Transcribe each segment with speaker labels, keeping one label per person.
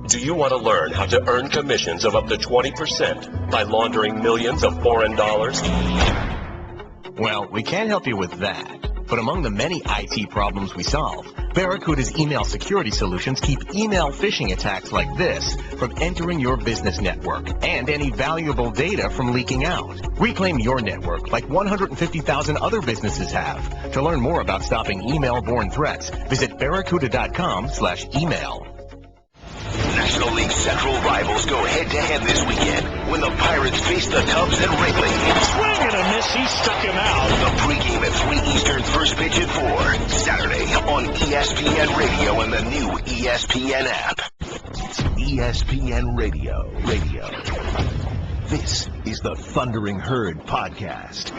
Speaker 1: Do you want to learn how to earn commissions of up to 20% by laundering millions of foreign dollars?
Speaker 2: Well, we can't help you with that. But among the many IT problems we solve, Barracuda's email security solutions keep email phishing attacks like this from entering your business network and any valuable data from leaking out. Reclaim your network like 150,000 other businesses have. To learn more about stopping email-borne threats, visit barracuda.com/email.
Speaker 3: National League Central rivals go head-to-head this weekend when the Pirates face the Cubs at Wrigley.
Speaker 4: Swing and a miss. He stuck him out.
Speaker 3: The pregame at 3 Eastern, first pitch at 4. Saturday on ESPN Radio and the new ESPN app. ESPN Radio. This is the Thundering Herd podcast.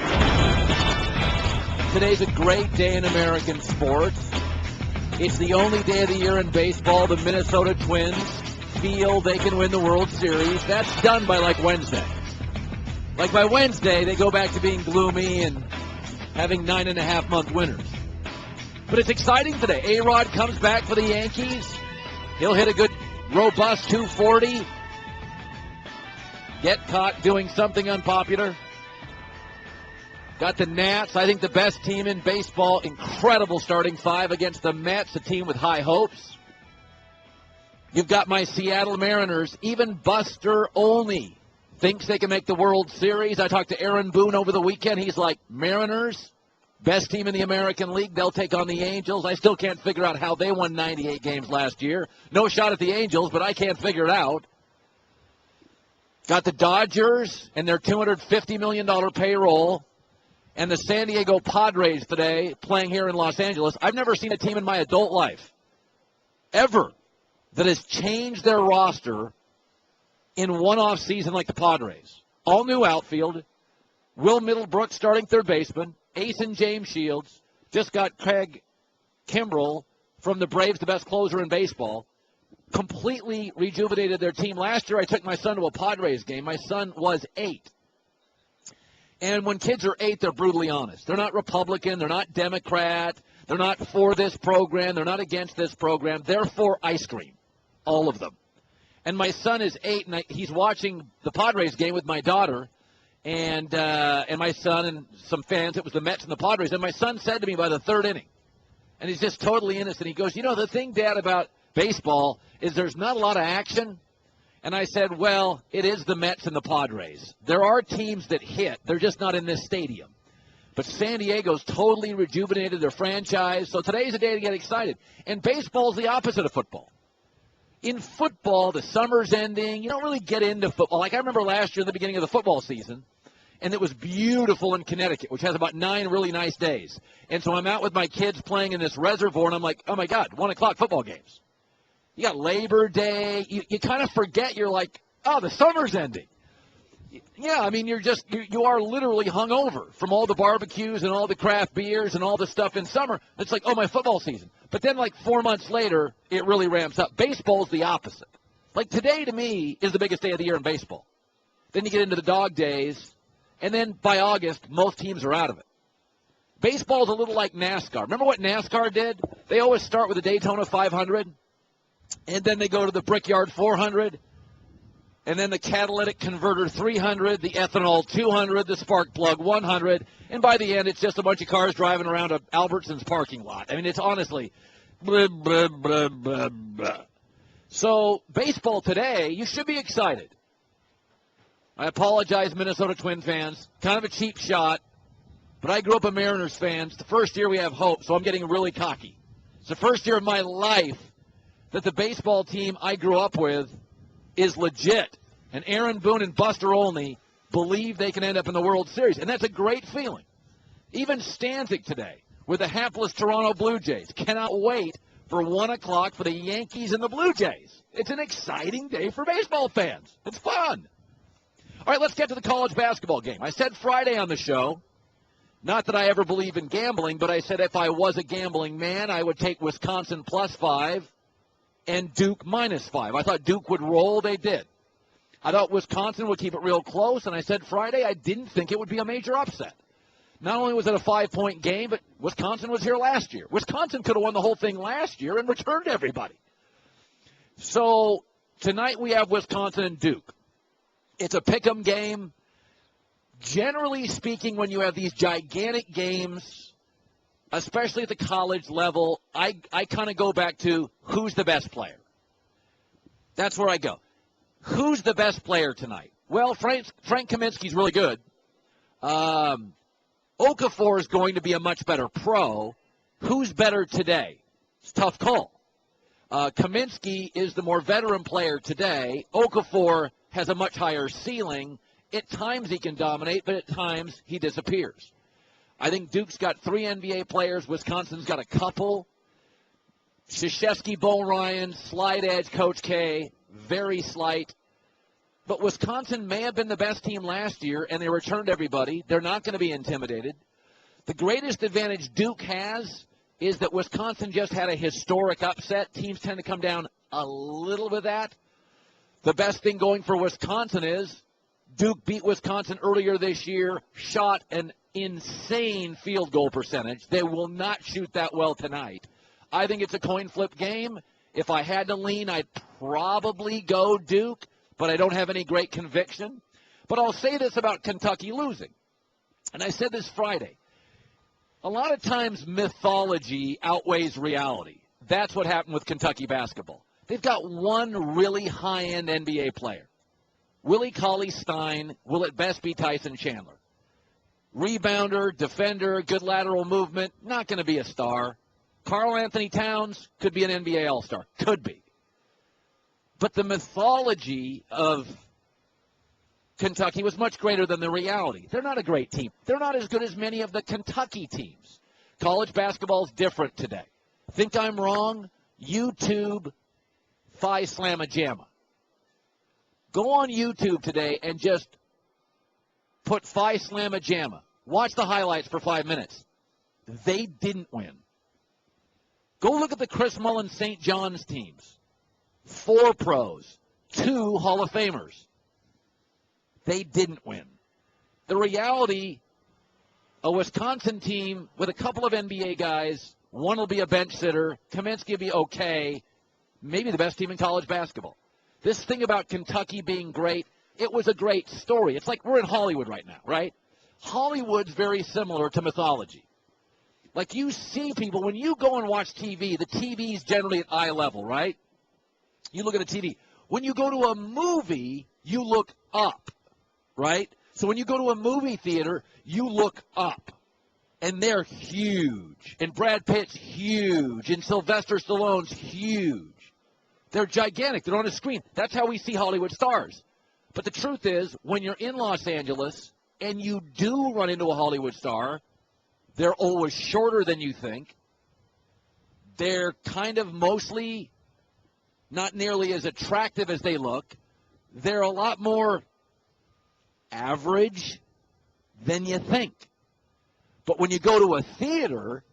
Speaker 5: Today's a great day in American sports. It's the only day of the year in baseball the Minnesota Twins feel they can win the World Series. That's done by like Wednesday. Like by Wednesday, they go back to being gloomy and having 9.5-month winners. But it's exciting today. A-Rod comes back for the Yankees. He'll hit a good, robust 240. Get caught doing something unpopular. Got the Nats, I think the best team in baseball. Incredible starting five against the Mets, a team with high hopes. You've got my Seattle Mariners. Even Buster Olney thinks they can make the World Series. I talked to Aaron Boone over the weekend. He's like, Mariners, best team in the American League. They'll take on the Angels. I still can't figure out how they won 98 games last year. No shot at the Angels, but I can't figure it out. Got the Dodgers and their $250 million payroll. And the San Diego Padres today playing here in Los Angeles. I've never seen a team in my adult life ever that has changed their roster in one off season like the Padres. All new outfield. Will Middlebrook starting third baseman. Ace and James Shields. Just got Craig Kimbrell from the Braves, the best closer in baseball. Completely rejuvenated their team. Last year I took my son to a Padres game. My son was 8. And when kids are 8, they're brutally honest. They're not Republican. They're not Democrat. They're not for this program. They're not against this program. They're for ice cream, all of them. And my son is 8, and he's watching the Padres game with my daughter and my son and some fans. It was the Mets and the Padres. And my son said to me by the third inning, and he's just totally innocent, he goes, the thing, Dad, about baseball is there's not a lot of action. And I said, well, it is the Mets and the Padres. There are teams that hit. They're just not in this stadium. But San Diego's totally rejuvenated their franchise. So today's a day to get excited. And baseball's the opposite of football. In football, the summer's ending. You don't really get into football. Like I remember last year in the beginning of the football season, and it was beautiful in Connecticut, which has about 9 really nice days. And so I'm out with my kids playing in this reservoir, and I'm like, oh, my God, 1 o'clock football games. You got Labor Day. You kind of forget. You're like, oh, the summer's ending. Yeah, I mean, you are literally hungover from all the barbecues and all the craft beers and all the stuff in summer. It's like, oh, my football season. But then like 4 months later, it really ramps up. Baseball's the opposite. Like today to me is the biggest day of the year in baseball. Then you get into the dog days, and then by August, most teams are out of it. Baseball's a little like NASCAR. Remember what NASCAR did? They always start with the Daytona 500. And then they go to the Brickyard 400, and then the Catalytic Converter 300, the Ethanol 200, the Spark Plug 100, and by the end, it's just a bunch of cars driving around a Albertsons parking lot. I mean, it's honestly blah, blah, blah, blah, blah. So, baseball today, you should be excited. I apologize, Minnesota Twin fans. Kind of a cheap shot, but I grew up a Mariners fan. It's the first year we have hope, so I'm getting really cocky. It's the first year of my life that the baseball team I grew up with is legit. And Aaron Boone and Buster Olney believe they can end up in the World Series. And that's a great feeling. Even Stanzik today with the hapless Toronto Blue Jays cannot wait for 1 o'clock for the Yankees and the Blue Jays. It's an exciting day for baseball fans. It's fun. All right, let's get to the college basketball game. I said Friday on the show, not that I ever believe in gambling, but I said if I was a gambling man, I would take Wisconsin +5. And Duke -5. I thought Duke would roll. They did. I thought Wisconsin would keep it real close. And I said Friday I didn't think it would be a major upset. Not only was it a 5-point game, but Wisconsin was here last year. Wisconsin could have won the whole thing last year and returned everybody. So Tonight we have Wisconsin and Duke. It's a pick'em game. Generally speaking, when you have these gigantic games, especially at the college level, I kind of go back to who's the best player. That's where I go. Who's the best player tonight? Well, Frank Kaminsky's really good. Okafor is going to be a much better pro. Who's better today? It's a tough call. Kaminsky is the more veteran player today. Okafor has a much higher ceiling. At times he can dominate, but at times he disappears. I think Duke's got 3 NBA players. Wisconsin's got a couple. Krzyzewski, Bo Ryan, slide edge, Coach K, very slight. But Wisconsin may have been the best team last year, and they returned everybody. They're not going to be intimidated. The greatest advantage Duke has is that Wisconsin just had a historic upset. Teams tend to come down a little bit of that. The best thing going for Wisconsin is Duke beat Wisconsin earlier this year, shot an insane field goal percentage. They will not shoot that well tonight. I think it's a coin flip game. If I had to lean, I'd probably go Duke, but I don't have any great conviction. But I'll say this about Kentucky losing, and I said this Friday. A lot of times mythology outweighs reality. That's what happened with Kentucky basketball. They've got one really high-end NBA player. Willie Cauley-Stein will at best be Tyson Chandler. Rebounder, defender, good lateral movement, not going to be a star. Karl Anthony Towns could be an NBA All-Star. Could be. But the mythology of Kentucky was much greater than the reality. They're not a great team. They're not as good as many of the Kentucky teams. College basketball is different today. Think I'm wrong? YouTube Phi Slamma Jamma. Go on YouTube today and just put Phi Slamma Jamma. Watch the highlights for 5 minutes. They didn't win. Go look at the Chris Mullin St. John's teams. 4 pros, 2 Hall of Famers. They didn't win. The reality, a Wisconsin team with a couple of NBA guys, one will be a bench sitter, Kaminsky will be okay, maybe the best team in college basketball. This thing about Kentucky being great, it was a great story. It's like we're in Hollywood right now, right? Hollywood's very similar to mythology. Like you see people, when you go and watch TV, the TV's generally at eye level, right? You look at a TV. When you go to a movie, you look up, right? So when you go to a movie theater, you look up. And they're huge. And Brad Pitt's huge. And Sylvester Stallone's huge. They're gigantic. They're on a screen. That's how we see Hollywood stars. But the truth is, when you're in Los Angeles and you do run into a Hollywood star, they're always shorter than you think. They're kind of mostly not nearly as attractive as they look. They're a lot more average than you think. But when you go to a theater,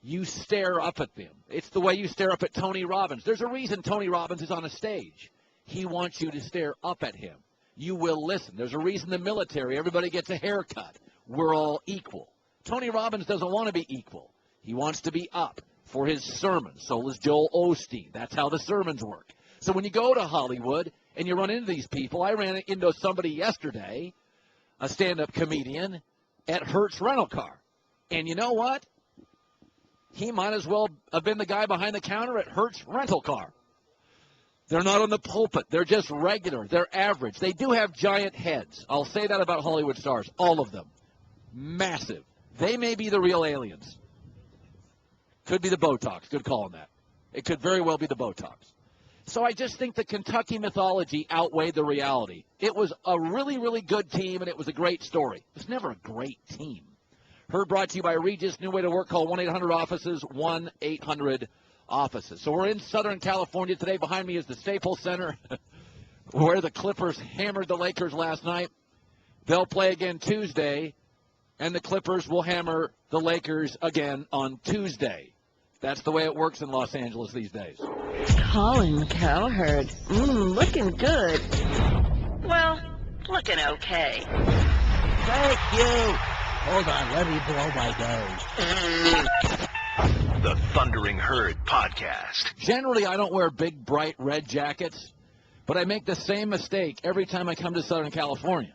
Speaker 5: you stare up at them. It's the way you stare up at Tony Robbins. There's a reason Tony Robbins is on a stage. He wants you to stare up at him. You will listen. There's a reason the military, everybody gets a haircut. We're all equal. Tony Robbins doesn't want to be equal. He wants to be up for his sermons. So does Joel Osteen. That's how the sermons work. So when you go to Hollywood and you run into these people, I ran into somebody yesterday, a stand-up comedian, at Hertz Rental Car. And you know what? He might as well have been the guy behind the counter at Hertz Rental Car. They're not on the pulpit. They're just regular. They're average. They do have giant heads. I'll say that about Hollywood stars. All of them. Massive. They may be the real aliens. Could be the Botox. Good call on that. It could very well be the Botox. So I just think the Kentucky mythology outweighed the reality. It was a really, really good team, and it was a great story. It was never a great team. Heard brought to you by Regis. New way to work. Call 1-800-OFFICES, 1-800-OFFICES. So we're in Southern California today. Behind me is the Staples Center, where the Clippers hammered the Lakers last night. They'll play again Tuesday, and the Clippers will hammer the Lakers again on Tuesday. That's the way it works in Los Angeles these days.
Speaker 6: Colin Cowherd. Looking good. Well, looking okay.
Speaker 7: Thank you. Hold on, let me blow my nose.
Speaker 3: The Thundering Herd Podcast.
Speaker 5: Generally, I don't wear big, bright red jackets, But I make the same mistake every time I come to Southern California.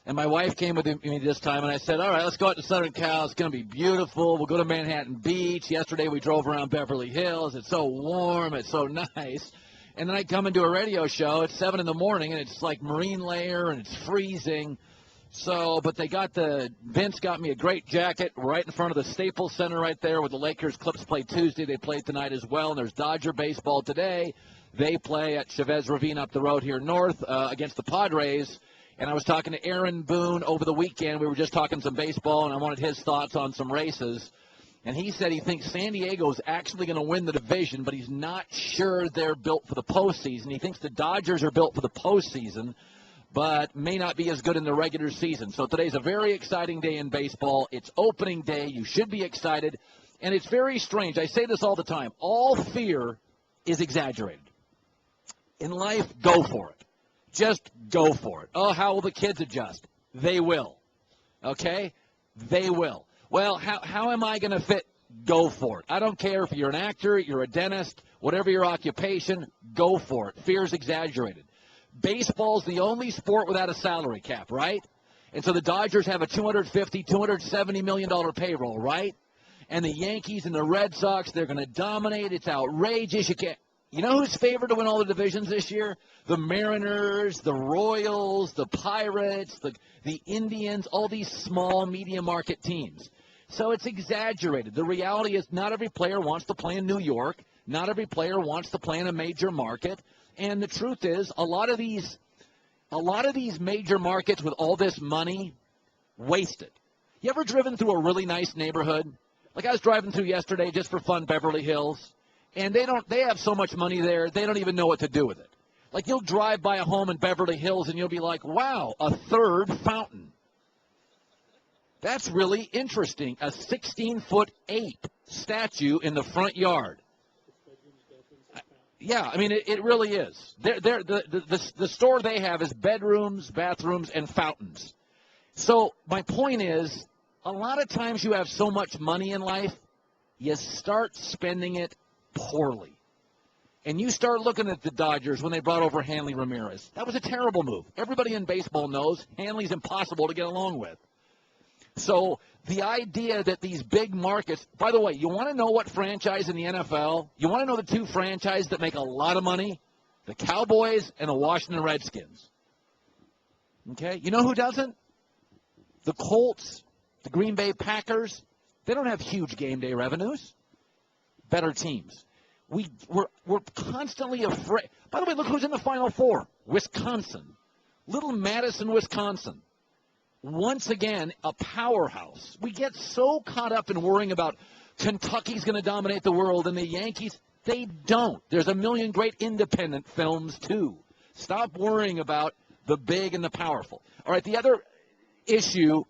Speaker 5: And my wife came with me this time, and I said, all right, let's go out to Southern Cal. It's going to be beautiful. We'll go to Manhattan Beach. Yesterday we drove around Beverly Hills. It's so warm. It's so nice. And then I come into a radio show. It's 7 in the morning, and it's like marine layer, and it's freezing. So, but Vince got me a great jacket right in front of the Staples Center right there where the Lakers Clips play Tuesday. They play tonight as well, and there's Dodger baseball today. They play at Chavez Ravine up the road here north against the Padres. And I was talking to Aaron Boone over the weekend. We were just talking some baseball, and I wanted his thoughts on some races. And he said he thinks San Diego is actually going to win the division, but he's not sure they're built for the postseason. He thinks the Dodgers are built for the postseason, but may not be as good in the regular season. So today's a very exciting day in baseball. It's opening day. You should be excited. And it's very strange. I say this all the time. All fear is exaggerated. In life, go for it. Just go for it. Oh, how will the kids adjust? They will. Okay? They will. Well, how am I going to fit? Go for it. I don't care if you're an actor, you're a dentist, whatever your occupation, go for it. Fear is exaggerated. Baseball's the only sport without a salary cap, right? And so the Dodgers have a $250, $270 million payroll, right? And the Yankees and the Red Sox, they're going to dominate. It's outrageous. You know who's favored to win all the divisions this year? The Mariners, the Royals, the Pirates, the Indians, all these small, medium market teams. So it's exaggerated. The reality is not every player wants to play in New York. Not every player wants to play in a major market. And the truth is, a lot of these major markets with all this money, wasted. You ever driven through a really nice neighborhood? Like I was driving through yesterday just for fun, Beverly Hills. And they have so much money there, they don't even know what to do with it. Like you'll drive by a home in Beverly Hills and you'll be like, wow, a third fountain. That's really interesting. A 16-foot ape statue in the front yard. Yeah, I mean, it really is. The store they have is bedrooms, bathrooms, and fountains. So my point is, a lot of times you have so much money in life, you start spending it poorly. And you start looking at the Dodgers when they brought over Hanley Ramirez. That was a terrible move. Everybody in baseball knows Hanley's impossible to get along with. So the idea that these big markets, by the way, you want to know what franchise in the NFL, you want to know the two franchises that make a lot of money? The Cowboys and the Washington Redskins. Okay? You know who doesn't? The Colts, the Green Bay Packers. They don't have huge game day revenues. Better teams. We're constantly afraid. By the way, look who's in the Final Four. Wisconsin. Little Madison, Wisconsin. Once again, a powerhouse. We get so caught up in worrying about Kentucky's going to dominate the world and the Yankees. They don't. There's a million great independent films, too. Stop worrying about the big and the powerful. All right, the other issue,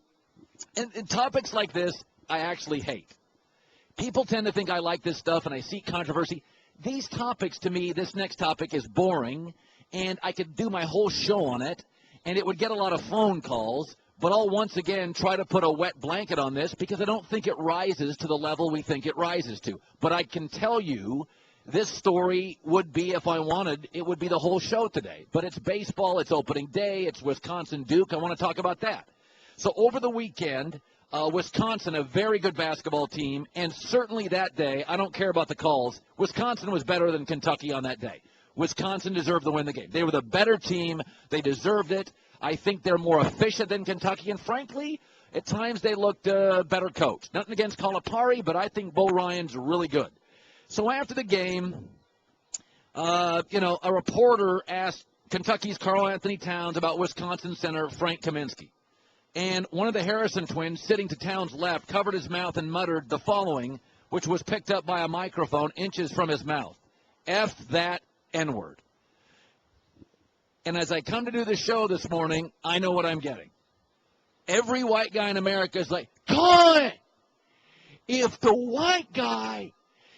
Speaker 5: and topics like this, I actually hate. People tend to think I like this stuff and I seek controversy. These topics, to me, this next topic is boring, and I could do my whole show on it, and it would get a lot of phone calls. But I'll once again try to put a wet blanket on this because I don't think it rises to the level we think it rises to. But I can tell you this story would be, if I wanted, it would be the whole show today. But it's baseball, it's opening day, it's Wisconsin-Duke. I want to talk about that. So over the weekend, Wisconsin, a very good basketball team, and certainly that day, I don't care about the calls, Wisconsin was better than Kentucky on that day. Wisconsin deserved to win the game. They were the better team. They deserved it. I think they're more efficient than Kentucky, and frankly, at times they looked better coached. Nothing against Calipari, but I think Bo Ryan's really good. So after the game, a reporter asked Kentucky's Karl Anthony Towns about Wisconsin center Frank Kaminsky. And one of the Harrison twins, sitting to Towns' left, covered his mouth and muttered the following, which was picked up by a microphone inches from his mouth. F that N-word. And as I come to do the show this morning, I know what I'm getting. Every white guy in America is like, Colin, if the white guy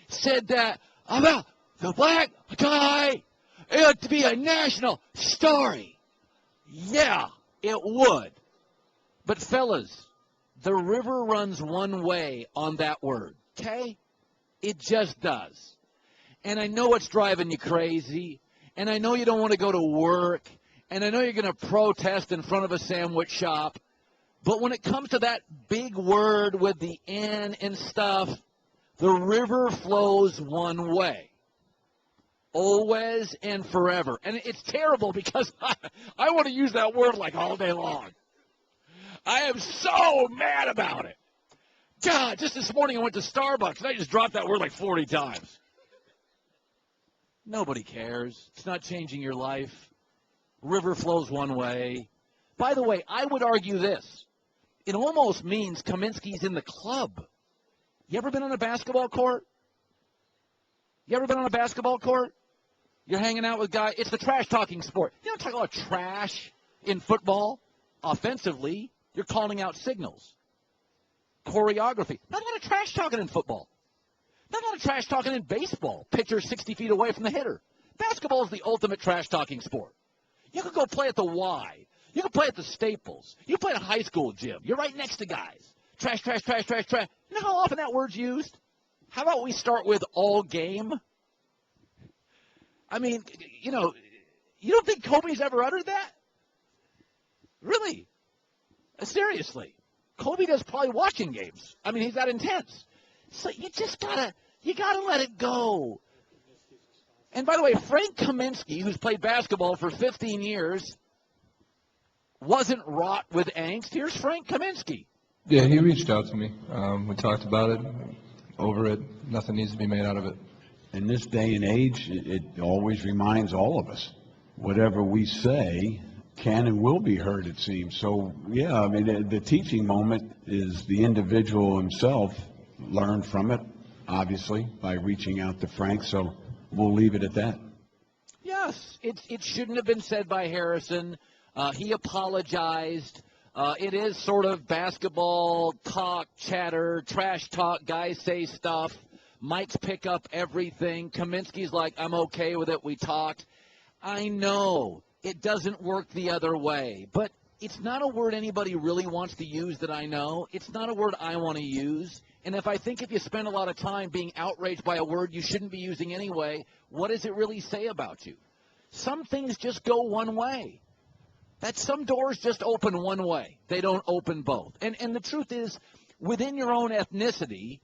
Speaker 5: said that about the black guy, it would be a national story. Yeah, it would. But fellas, the river runs one way on that word, okay? It just does. And I know it's driving you crazy. and I know you don't want to go to work, and I know you're going to protest in front of a sandwich shop, but when it comes to that big word with the N and stuff, the river flows one way. Always and forever. And it's terrible because I want to use that word like all day long. I am so mad about it. God, just this morning I went to Starbucks and I just dropped that word like 40 times. Nobody cares. It's not changing your life. River flows one way. By the way, I would argue this. It almost means Kaminsky's in the club. You ever been on a basketball court? You ever been on a basketball court? You're hanging out with guys. It's the trash-talking sport. You don't talk about trash in football. Offensively, you're calling out signals. Choreography. Not a lot of trash-talking in football. Not a lot of trash-talking in baseball. Pitcher 60 feet away from the hitter. Basketball is the ultimate trash-talking sport. You could go play at the Y. You could play at the Staples. You play at a high school gym. You're right next to guys. Trash, trash, trash, trash, trash. You know how often that word's used? How about we start with all game? I mean, you know, you don't think Kobe's ever uttered that? Really? Seriously. Kobe does probably watching games. I mean, he's that intense. So you just gotta let it go. And by the way, Frank Kaminsky, who's played basketball for 15 years, wasn't wrought with angst. Here's Frank Kaminsky.
Speaker 8: Yeah, he reached out to me. We talked about it, over it. Nothing needs to be made out of it.
Speaker 9: In this day and age, it always reminds all of us, whatever we say can and will be heard, it seems. So, yeah, I mean, the teaching moment is the individual himself learned from it, obviously, by reaching out to Frank. So we'll leave it at that.
Speaker 5: Yes, it shouldn't have been said by Harrison. He apologized. It is sort of basketball talk, chatter, trash talk. Guys say stuff. Mics pick up everything. Kaminsky's like, I'm okay with it. We talked. I know it doesn't work the other way, but it's not a word anybody really wants to use that I know. It's not a word I want to use. And if you spend a lot of time being outraged by a word you shouldn't be using anyway, what does it really say about you? Some things just go one way. Some doors just open one way. They don't open both. And the truth is, within your own ethnicity,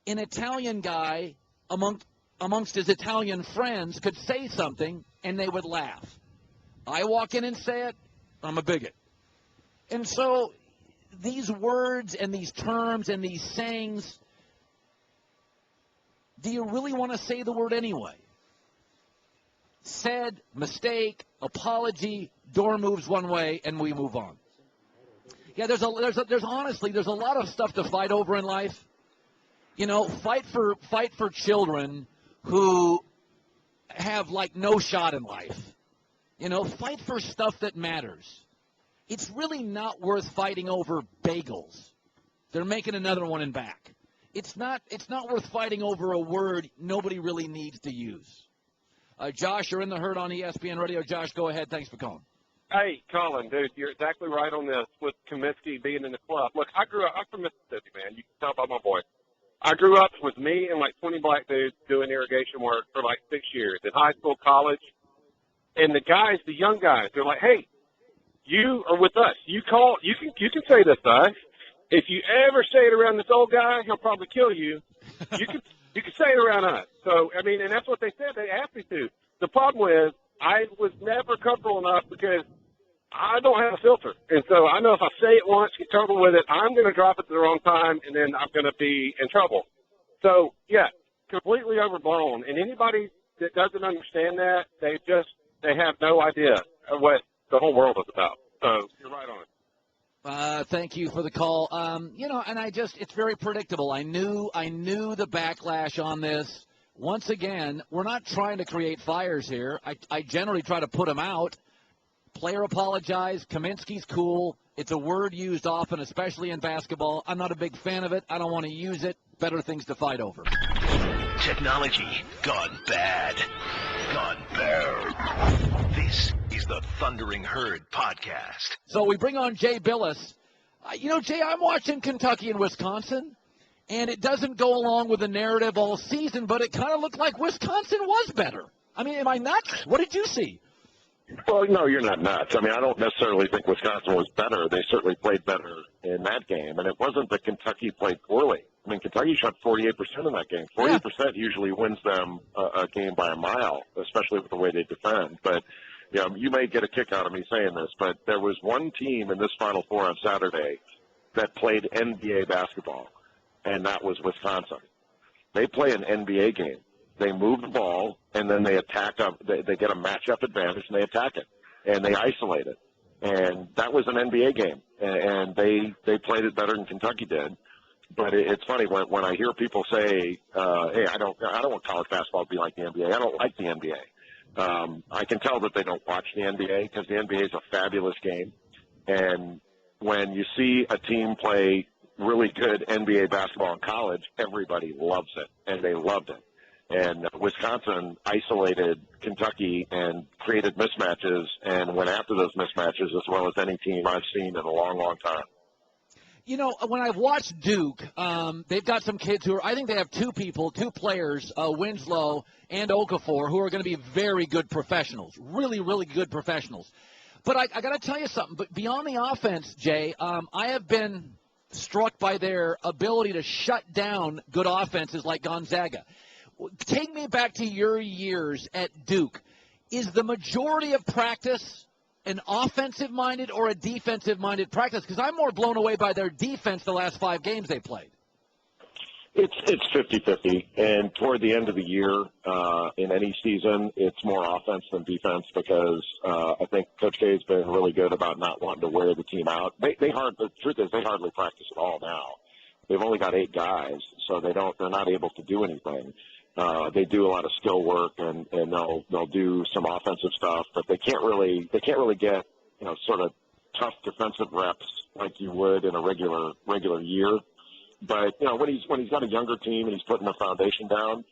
Speaker 5: an Italian guy amongst his Italian friends could say something and they would laugh. I walk in and say it, I'm a bigot. And so these words and these terms and these sayings, do you really want to say the word anyway? Said, mistake, apology, door moves one way, and we move on. Yeah, there's honestly a lot of stuff to fight over in life. You know, fight for children who have like no shot in life. You know, fight for stuff that matters. It's really not worth fighting over bagels. They're making another one in back. It's not worth fighting over a word nobody really needs to use. Josh, you're in the herd on ESPN Radio. Josh, go ahead. Thanks for calling.
Speaker 10: Hey, Colin, dude, you're exactly right on this with Kaminsky being in the club. Look, I'm from Mississippi, man. You can tell by my voice. I grew up with me and like 20 black dudes doing irrigation work for like 6 years in high school, college. And the guys, the young guys, they're like, hey, you are with us. You can say this to us. If you ever say it around this old guy, he'll probably kill you. You can say it around us. So, I mean, and that's what they said. They asked me to. The problem is I was never comfortable enough because I don't have a filter. And so I know if I say it once, get trouble with it, I'm going to drop it at the wrong time, and then I'm going to be in trouble. So, yeah, completely overblown. And anybody that doesn't understand that, they have no idea of what the whole world is about. So you're right on it.
Speaker 5: Thank you for the call. You know, and it's very predictable. I knew the backlash on this. Once again, we're not trying to create fires here. I generally try to put them out. Player apologized. Kaminsky's cool. It's a word used often, especially in basketball. I'm not a big fan of it. I don't want to use it. Better things to fight over.
Speaker 3: Technology gone bad. Gone bad. This is the Thundering Herd podcast.
Speaker 5: So we bring on Jay Bilas. You know, Jay, I'm watching Kentucky and Wisconsin, and it doesn't go along with the narrative all season, but it kind of looked like Wisconsin was better. I mean, am I nuts? What did you see?
Speaker 11: Well, no, you're not nuts. I mean, I don't necessarily think Wisconsin was better. They certainly played better in that game, and it wasn't that Kentucky played poorly. I mean, Kentucky shot 48% in that game. 40% usually wins them a game by a mile, especially with the way they defend. But, you know, you may get a kick out of me saying this, but there was one team in this Final Four on Saturday that played NBA basketball, and that was Wisconsin. They play an NBA game. They move the ball, and then they attack up. They get a matchup advantage, and they attack it, and they isolate it. And that was an NBA game, and they played it better than Kentucky did. But it's funny when I hear people say, "Hey, I don't want college basketball to be like the NBA. I don't like the NBA." I can tell that they don't watch the NBA because the NBA is a fabulous game, and when you see a team play really good NBA basketball in college, everybody loves it, and they loved it. And Wisconsin isolated Kentucky and created mismatches and went after those mismatches as well as any team I've seen in a long, long time.
Speaker 5: You know, when I've watched Duke, they've got some kids who I think they have two players, Winslow and Okafor, who are going to be very good professionals, really, really good professionals. But I got to tell you something. But beyond the offense, Jay, I have been struck by their ability to shut down good offenses like Gonzaga. Take me back to your years at Duke. Is the majority of practice an offensive-minded or a defensive-minded practice? Because I'm more blown away by their defense the last 5 games they played.
Speaker 11: It's 50-50, and toward the end of the year, in any season, it's more offense than defense because I think Coach K has been really good about not wanting to wear the team out. The truth is they hardly practice at all now. They've only got 8 guys, so they're not able to do anything. They do a lot of skill work and they'll do some offensive stuff, but they can't really get, you know, sort of tough defensive reps like you would in a regular year. But, you know, when he's got a younger team and he's putting a foundation down,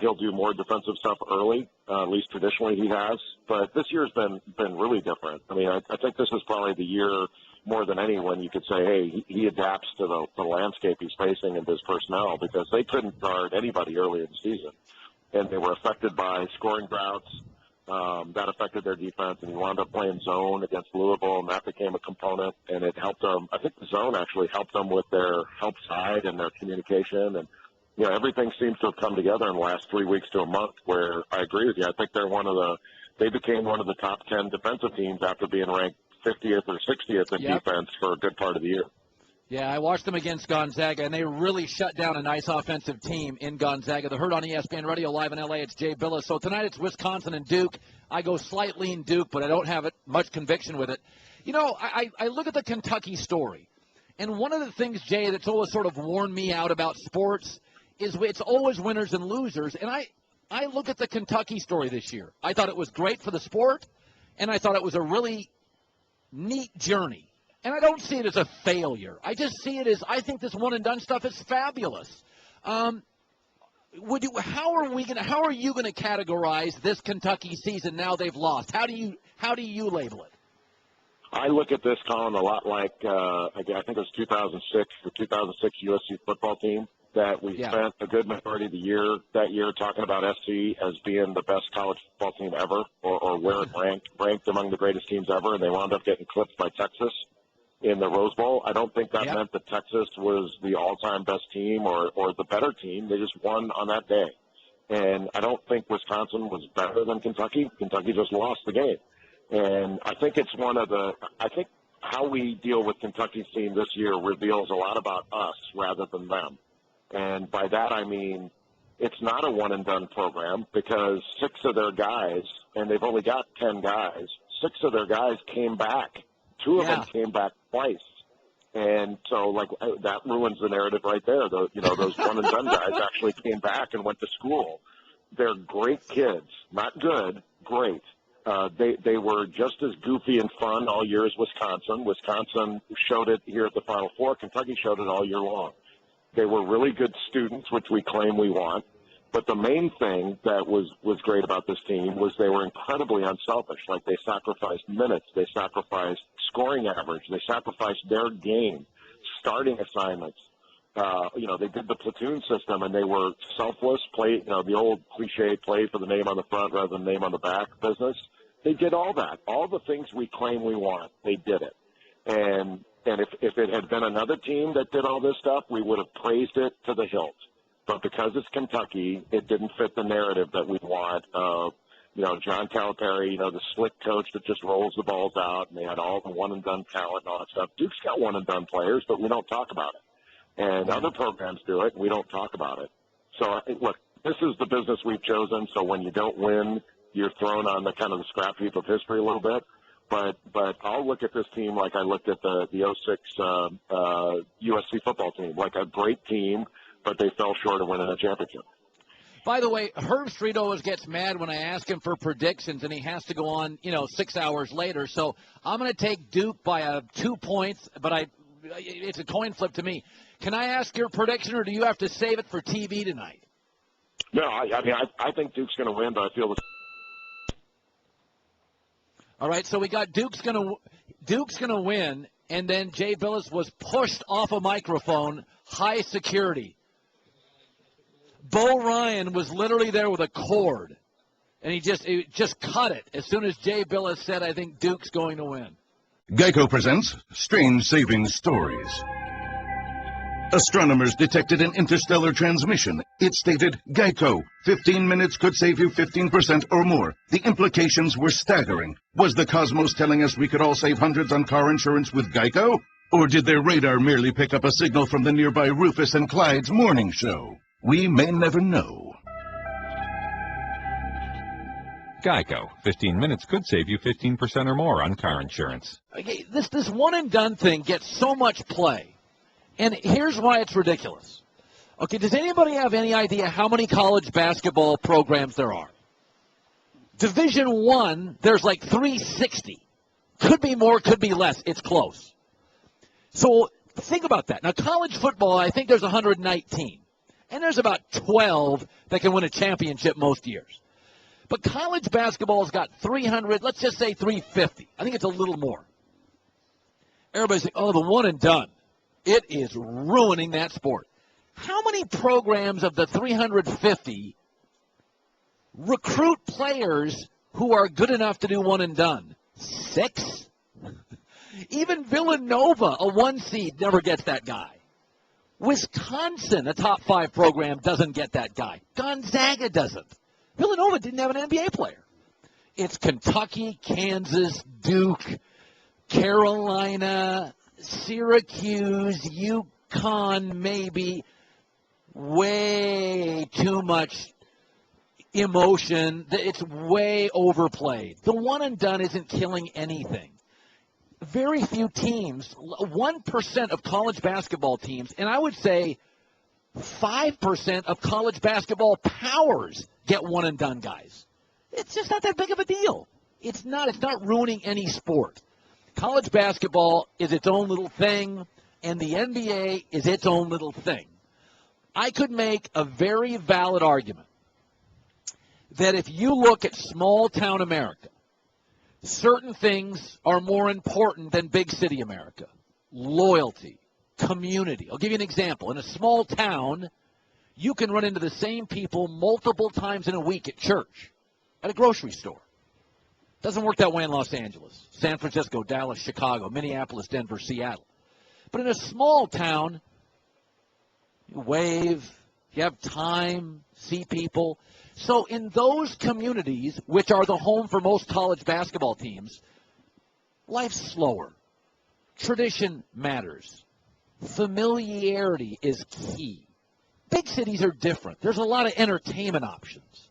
Speaker 11: he'll do more defensive stuff early. At least traditionally he has. But this year's been really different. I mean, I think this is probably the year more than anyone you could say, hey, he adapts to the landscape he's facing and his personnel because they couldn't guard anybody early in the season. And they were affected by scoring droughts. That affected their defense, and he wound up playing zone against Louisville, and that became a component, and it helped them. I think the zone actually helped them with their help side and their communication, and you know, everything seems to have come together in the last 3 weeks to a month where I agree with you. I think they became one of the top 10 defensive teams after being ranked 50th or 60th in defense for a good part of the year.
Speaker 5: Yeah, I watched them against Gonzaga, and they really shut down a nice offensive team in Gonzaga. The Herd on ESPN Radio live in L.A. It's Jay Bilas. So tonight it's Wisconsin and Duke. I go slightly in Duke, but I don't have much conviction with it. You know, I look at the Kentucky story, and one of the things, Jay, that's always sort of worn me out about sports is it's always winners and losers. And I look at the Kentucky story this year. I thought it was great for the sport, and I thought it was a really neat journey. And I don't see it as a failure. I just see it as I think this one-and-done stuff is fabulous. How are you going to categorize this Kentucky season now they've lost? How do you label it?
Speaker 11: I look at this, Colin, a lot like I think it was 2006, the 2006 USC football team that we spent a good majority of the year that year talking about SC as being the best college football team ever, or where it ranked among the greatest teams ever, and they wound up getting clipped by Texas in the Rose Bowl. I don't think that meant that Texas was the all-time best team or the better team. They just won on that day. And I don't think Wisconsin was better than Kentucky. Kentucky just lost the game. And I think it's I think how we deal with Kentucky's team this year reveals a lot about us rather than them. And by that I mean it's not a one-and-done program because 6 of their guys, and they've only got 10 guys, 6 of their guys came back. 2 of them came back twice. And so, like, that ruins the narrative right there. Those one-and-done guys actually came back and went to school. They're great kids. Not good, great. They were just as goofy and fun all year as Wisconsin. Wisconsin showed it here at the Final Four. Kentucky showed it all year long. They were really good students, which we claim we want. But the main thing that was great about this team was they were incredibly unselfish. Like, they sacrificed minutes. They sacrificed scoring average. They sacrificed their game, starting assignments, they did the platoon system, and they were selfless, play, the old cliche play for the name on the front rather than name on the back business. They did all that. All the things we claim we want, they did it. And if it had been another team that did all this stuff, we would have praised it to the hilt. But because it's Kentucky, it didn't fit the narrative that we want of, John Calipari, the slick coach that just rolls the balls out, and they had all the one-and-done talent and all that stuff. Duke's got one-and-done players, but we don't talk about it. And other programs do it, and we don't talk about it. So, look, this is the business we've chosen, so when you don't win, you're thrown on the kind of the scrap heap of history a little bit. But I'll look at this team like I looked at the 06 USC football team, like a great team, but they fell short of winning a championship.
Speaker 5: By the way, Herb Street always gets mad when I ask him for predictions, and he has to go on, 6 hours later. So I'm going to take Duke by 2 points, but it's a coin flip to me. Can I ask your prediction, or do you have to save it for TV tonight?
Speaker 11: No, I think Duke's going to win, but I feel the.
Speaker 5: All right, so we got Duke's going to win, and then Jay Bilas was pushed off a microphone, high security. Bo Ryan was literally there with a cord, and he just cut it as soon as Jay Bilas said, I think Duke's going to win.
Speaker 12: Geico presents Strange Saving Stories. Astronomers detected an interstellar transmission. It stated, Geico, 15 minutes could save you 15% or more. The implications were staggering. Was the cosmos telling us we could all save hundreds on car insurance with Geico? Or did their radar merely pick up a signal from the nearby Rufus and Clyde's morning show? We may never know.
Speaker 13: Geico. 15 minutes could save you 15% or more on car insurance.
Speaker 5: Okay, this one-and-done thing gets so much play. And here's why it's ridiculous. Okay, does anybody have any idea how many college basketball programs there are? Division I, there's like 360. Could be more, could be less. It's close. So think about that. Now, college football, I think there's 119. And there's about 12 that can win a championship most years. But college basketball's got 300, let's just say 350. I think it's a little more. Everybody's like, oh, the one and done. It is ruining that sport. How many programs of the 350 recruit players who are good enough to do one and done? 6? Even Villanova, a 1 seed, never gets that guy. Wisconsin, a top 5 program, doesn't get that guy. Gonzaga doesn't. Villanova didn't have an NBA player. It's Kentucky, Kansas, Duke, Carolina, Syracuse, UConn, maybe. Way too much emotion. It's way overplayed. The one and done isn't killing anything. Very few teams, 1% of college basketball teams, and I would say 5% of college basketball powers get one-and-done guys. It's just not that big of a deal. It's not ruining any sport. College basketball is its own little thing, and the NBA is its own little thing. I could make a very valid argument that if you look at small-town America, certain things are more important than big city America. Loyalty, community. I'll give you an example. In a small town, you can run into the same people multiple times in a week at church, at a grocery store. Doesn't work that way in Los Angeles, San Francisco, Dallas, Chicago, Minneapolis, Denver, Seattle. But in a small town, you wave, you have time, see people. So in those communities, which are the home for most college basketball teams, life's slower. Tradition matters. Familiarity is key. Big cities are different. There's a lot of entertainment options.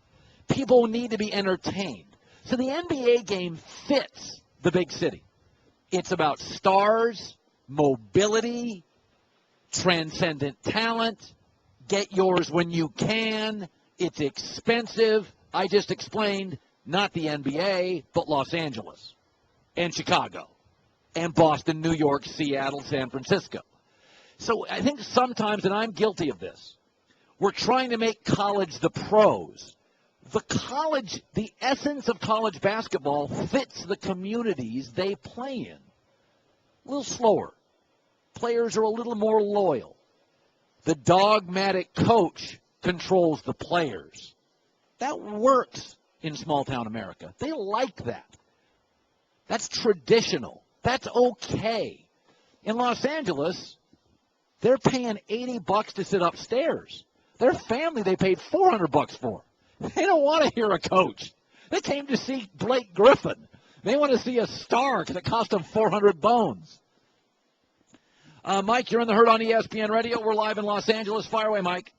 Speaker 5: People need to be entertained. So the NBA game fits the big city. It's about stars, mobility, transcendent talent, get yours when you can. It's expensive. I just explained not the NBA, but Los Angeles and Chicago and Boston, New York, Seattle, San Francisco. So I think sometimes, and I'm guilty of this, we're trying to make college the pros. The essence of college basketball fits the communities they play in. A little slower. Players are a little more loyal. The dogmatic coach controls the players. That works in small-town America. They like that. That's traditional. That's okay. In Los Angeles, they're paying $80 to sit upstairs. Their family they paid $400 for. They don't want to hear a coach. They came to see Blake Griffin. They want to see a star because it cost them 400 bones. Mike, you're in the Herd on ESPN Radio. We're live in Los Angeles. Fire away, Mike.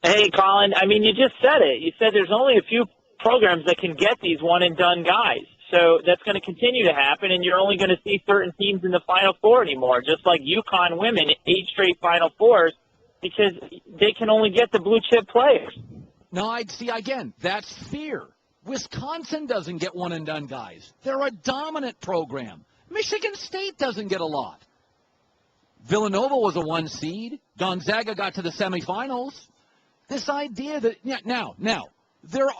Speaker 14: Hey, Colin. I mean, you just said it. You said there's only a few programs that can get these one-and-done guys. So that's going to continue to happen, and you're only going to see certain teams in the Final Four anymore, just like UConn women, 8 straight Final Fours, because they can only get the blue-chip players.
Speaker 5: No, I'd see, again, that's fear. Wisconsin doesn't get one-and-done guys. They're a dominant program. Michigan State doesn't get a lot. Villanova was a 1 seed. Gonzaga got to the semifinals. This idea that, now,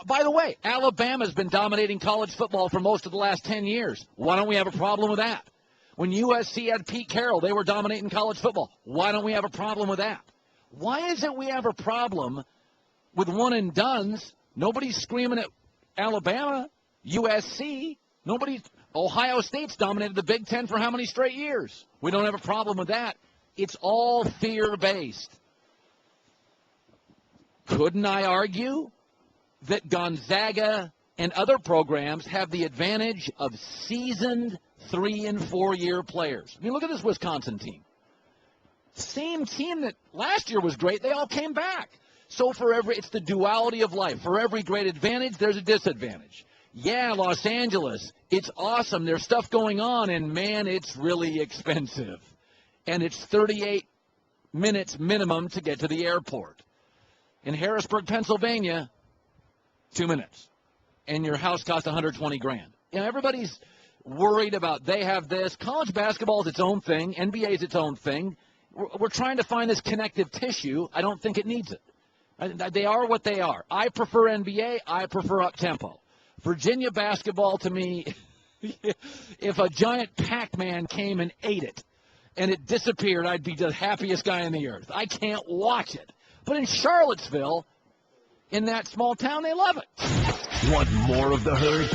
Speaker 5: by the way, Alabama's been dominating college football for most of the last 10 years. Why don't we have a problem with that? When USC had Pete Carroll, they were dominating college football. Why don't we have a problem with that? Why is it we have a problem with one-and-dones? Nobody's screaming at Alabama, USC. Ohio State's dominated the Big Ten for how many straight years? We don't have a problem with that. It's all fear-based. Couldn't I argue that Gonzaga and other programs have the advantage of seasoned 3- and 4-year players? I mean, look at this Wisconsin team. Same team that last year was great. They all came back. So it's the duality of life. For every great advantage, there's a disadvantage. Yeah, Los Angeles, it's awesome. There's stuff going on, and, man, it's really expensive. And it's 38 minutes minimum to get to the airport. In Harrisburg, Pennsylvania, 2 minutes. And your house costs $120,000. You know, everybody's worried about they have this. College basketball is its own thing. NBA is its own thing. We're trying to find this connective tissue. I don't think it needs it. They are what they are. I prefer NBA. I prefer up-tempo. Virginia basketball, to me, if a giant Pac-Man came and ate it and it disappeared, I'd be the happiest guy on the earth. I can't watch it. But in Charlottesville, in that small town, they love it.
Speaker 3: Want more of the Herd?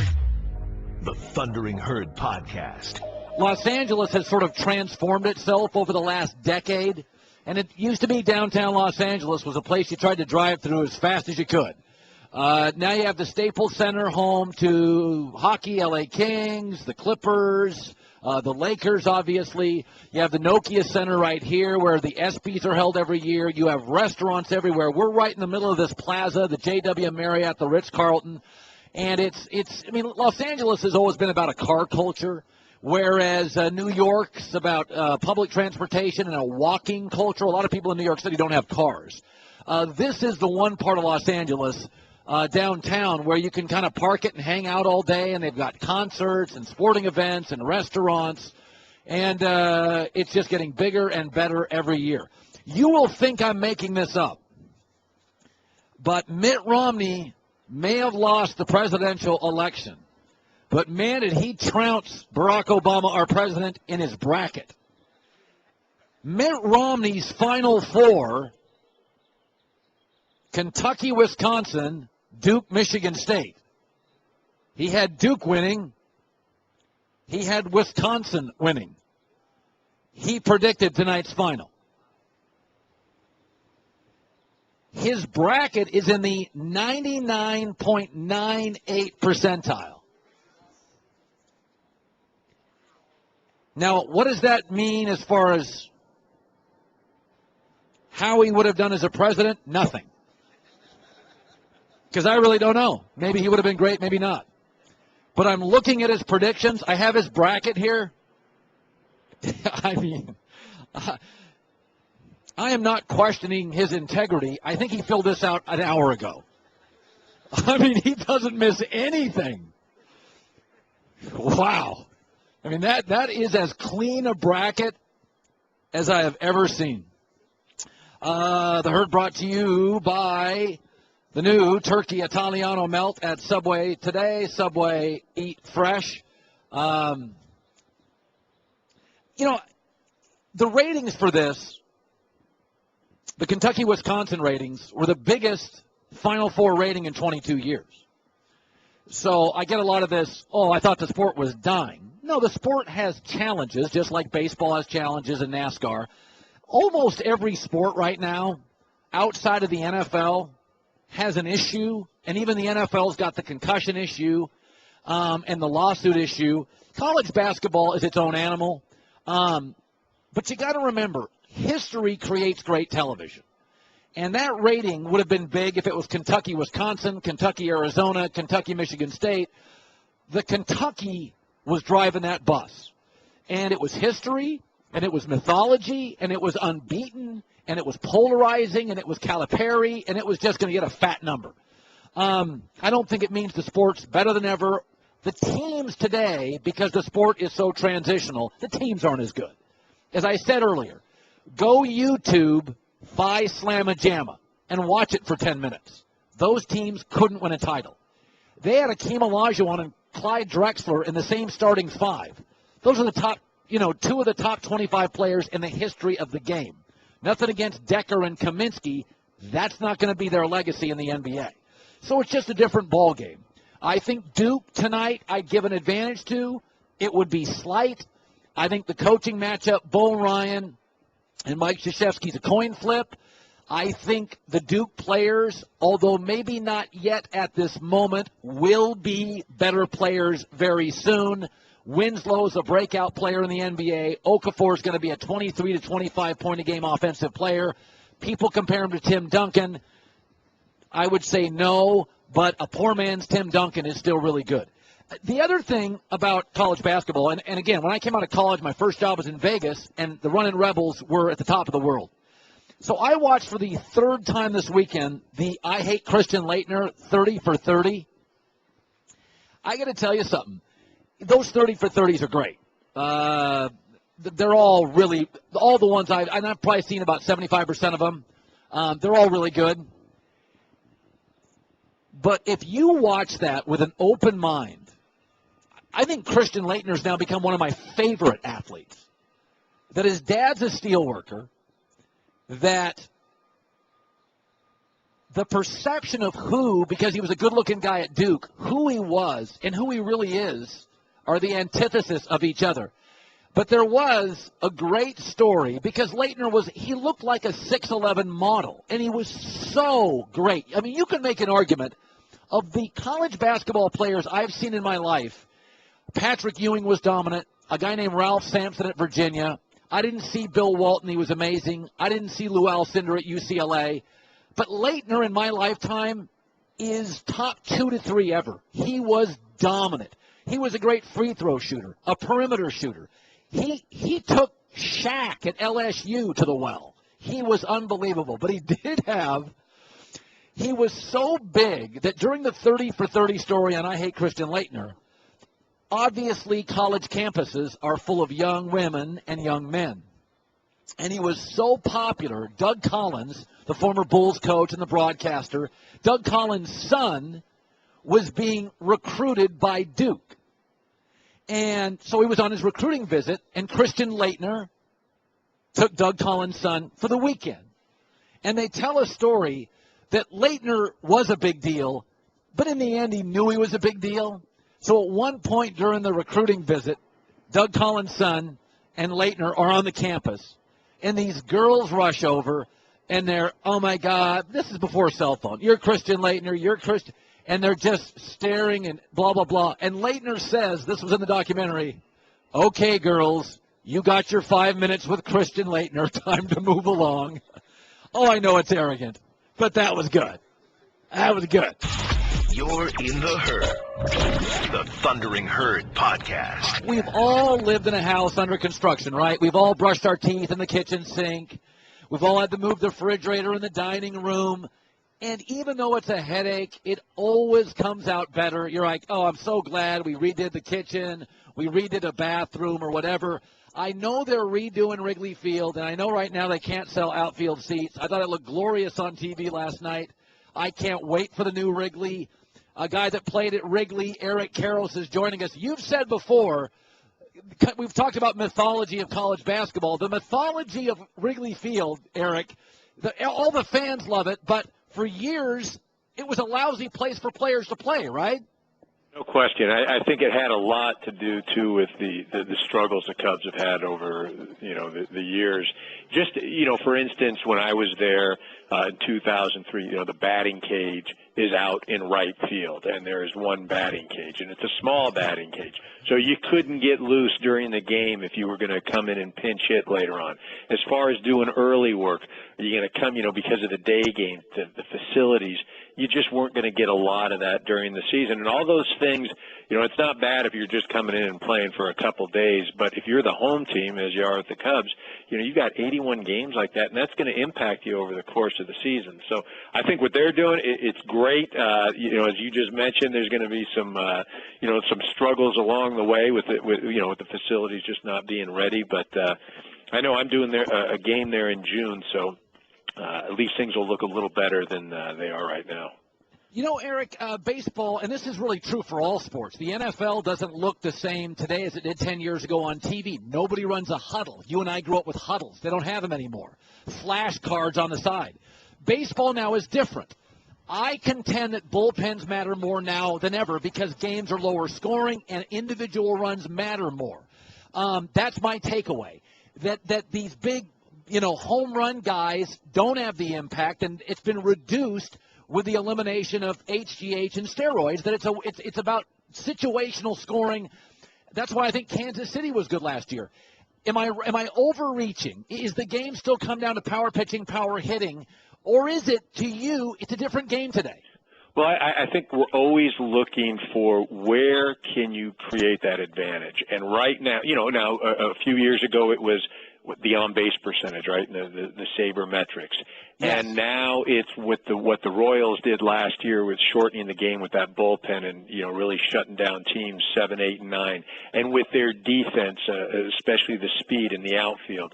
Speaker 3: The Thundering Herd Podcast.
Speaker 5: Los Angeles has sort of transformed itself over the last decade. And it used to be downtown Los Angeles was a place you tried to drive through as fast as you could. Now you have the Staples Center, home to hockey, LA Kings, the Clippers, the Lakers, obviously. You have the Nokia Center right here where the ESPYs are held every year. You have restaurants everywhere. We're right in the middle of this plaza, the JW Marriott, the Ritz-Carlton. And I mean, Los Angeles has always been about a car culture, whereas New York's about public transportation and a walking culture. A lot of people in New York City don't have cars. This is the one part of Los Angeles downtown where you can kind of park it and hang out all day, and they've got concerts and sporting events and restaurants, and it's just getting bigger and better every year. You will think I'm making this up, but Mitt Romney may have lost the presidential election, but man, did he trounce Barack Obama, our president, in his bracket. Mitt Romney's Final Four: Kentucky, Wisconsin, Duke, Michigan State. He had Duke winning. He had Wisconsin winning. He predicted tonight's final. His bracket is in the 99.98 percentile. Now, what does that mean as far as how he would have done as a president? Nothing. Because I really don't know. Maybe he would have been great, maybe not. But I'm looking at his predictions. I have his bracket here. I mean, I am not questioning his integrity. I think he filled this out an hour ago. I mean, he doesn't miss anything. Wow. I mean, that is as clean a bracket as I have ever seen. The Herd brought to you by the new Turkey Italiano melt at Subway today. Subway, eat fresh. You know, the ratings for this the Kentucky-Wisconsin ratings were the biggest Final Four rating in 22 years. So I get a lot of this, I thought the sport was dying. No, the sport has challenges, just like baseball has challenges and NASCAR. Almost every sport right now, outside of the NFL, has an issue, and even the NFL's got the concussion issue and the lawsuit issue. College basketball is its own animal. But you got to remember, history creates great television. And that rating would have been big if it was Kentucky-Wisconsin, Kentucky-Arizona, Kentucky-Michigan State. The Kentucky was driving that bus. And it was history, and it was mythology, and it was unbeaten, and it was polarizing, and it was Calipari, and it was just going to get a fat number. I don't think it means the sport's better than ever. The teams today, because the sport is so transitional, the teams aren't as good. As I said earlier, go YouTube Phi Slamma Jamma and watch it for 10 minutes. Those teams couldn't win a title. They had Akeem Olajuwon and Clyde Drexler in the same starting five. Those are the top, two of the top 25 players in the history of the game. Nothing against Decker and Kaminsky. That's not going to be their legacy in the NBA. So it's just a different ball game. I think Duke tonight I'd give an advantage to. It would be slight. I think the coaching matchup, Bo Ryan and Mike Krzyzewski's a coin flip. I think the Duke players, although maybe not yet at this moment, will be better players very soon. Winslow's a breakout player in the NBA. Okafor is going to be a 23 to 25 point a game offensive player. People compare him to Tim Duncan. I would say no, but a poor man's Tim Duncan is still really good. The other thing about college basketball, and again, when I came out of college, my first job was in Vegas, and the Runnin' Rebels were at the top of the world. So I watched for the third time this weekend the I Hate Christian Laettner 30 for 30. I got to tell you something. Those 30 for 30s are great. They're all really, all the ones I've probably seen about 75% of them. They're all really good. But if you watch that with an open mind, I think Christian Laettner's now become one of my favorite athletes. That his dad's a steelworker, that the perception of because he was a good-looking guy at Duke, who he was and who he really is are the antithesis of each other. But there was a great story because Laettner he looked like a 6'11 model, and he was so great. I mean, you can make an argument of the college basketball players I've seen in my life. Patrick Ewing was dominant. A guy named Ralph Sampson at Virginia. I didn't see Bill Walton. He was amazing. I didn't see Lou Alcindor at UCLA. But Laettner in my lifetime is top 2 to 3 ever. He was dominant. He was a great free throw shooter, a perimeter shooter. He took Shaq at LSU to the well. He was unbelievable. But he was so big that during the 30 for 30 story on I Hate Christian Laettner, obviously college campuses are full of young women and young men. And he was so popular, Doug Collins, the former Bulls coach and the broadcaster, Doug Collins' son was being recruited by Duke. And so he was on his recruiting visit, and Christian Laettner took Doug Collins' son for the weekend. And they tell a story that Laettner was a big deal, but in the end he knew he was a big deal. So at one point during the recruiting visit, Doug Collins' son and Laettner are on the campus, and these girls rush over, and they're, oh, my God, this is before cell phone. You're Christian Laettner, you're Christian. And they're just staring and blah, blah, blah. And Laettner says, this was in the documentary, okay, girls, you got your 5 minutes with Christian Laettner. Time to move along. Oh, I know it's arrogant, but that was good. That was good.
Speaker 3: You're in the Herd, the Thundering Herd podcast.
Speaker 5: We've all lived in a house under construction, right? We've all brushed our teeth in the kitchen sink. We've all had to move the refrigerator in the dining room. And even though it's a headache, it always comes out better. You're like, oh, I'm so glad we redid the kitchen, we redid a bathroom or whatever. I know they're redoing Wrigley Field, and I know right now they can't sell outfield seats. I thought it looked glorious on TV last night. I can't wait for the new Wrigley. A guy that played at Wrigley, Eric Karros, is joining us. You've said before, we've talked about mythology of college basketball. The mythology of Wrigley Field, Eric, All the fans love it, but for years it was a lousy place for players to play, right?
Speaker 15: No question. I think it had a lot to do, too, with the struggles the Cubs have had over, the years. Just, for instance, when I was there in 2003, the batting cage is out in right field, and there is one batting cage, and it's a small batting cage. So you couldn't get loose during the game if you were going to come in and pinch hit later on. As far as doing early work, are you going to come, because of the day game, the facilities, you just weren't going to get a lot of that during the season. And all those things, it's not bad if you're just coming in and playing for a couple days, but if you're the home team, as you are with the Cubs, you've got 81 games like that, and that's going to impact you over the course of the season. So I think what they're doing, it's great. As you just mentioned, there's going to be some, some struggles along the way with the facilities just not being ready. But I know I'm doing a game there in June, so at least things will look a little better than they are right now.
Speaker 5: Eric, baseball, and this is really true for all sports, the NFL doesn't look the same today as it did 10 years ago on TV. Nobody runs a huddle. You and I grew up with huddles. They don't have them anymore. Flashcards on the side. Baseball now is different. I contend that bullpens matter more now than ever because games are lower scoring and individual runs matter more. That's my takeaway, that these big, home run guys don't have the impact, and it's been reduced with the elimination of HGH and steroids, that it's about situational scoring. That's why I think Kansas City was good last year. Am I overreaching? Is the game still come down to power pitching, power hitting, or is it, to you, it's a different game today?
Speaker 15: Well, I think we're always looking for where can you create that advantage. And right now, now a few years ago it was the on-base percentage, right, the sabermetrics. Yes. And now it's with what the Royals did last year with shortening the game with that bullpen and, really shutting down teams 7, 8, and 9, and with their defense, especially the speed in the outfield.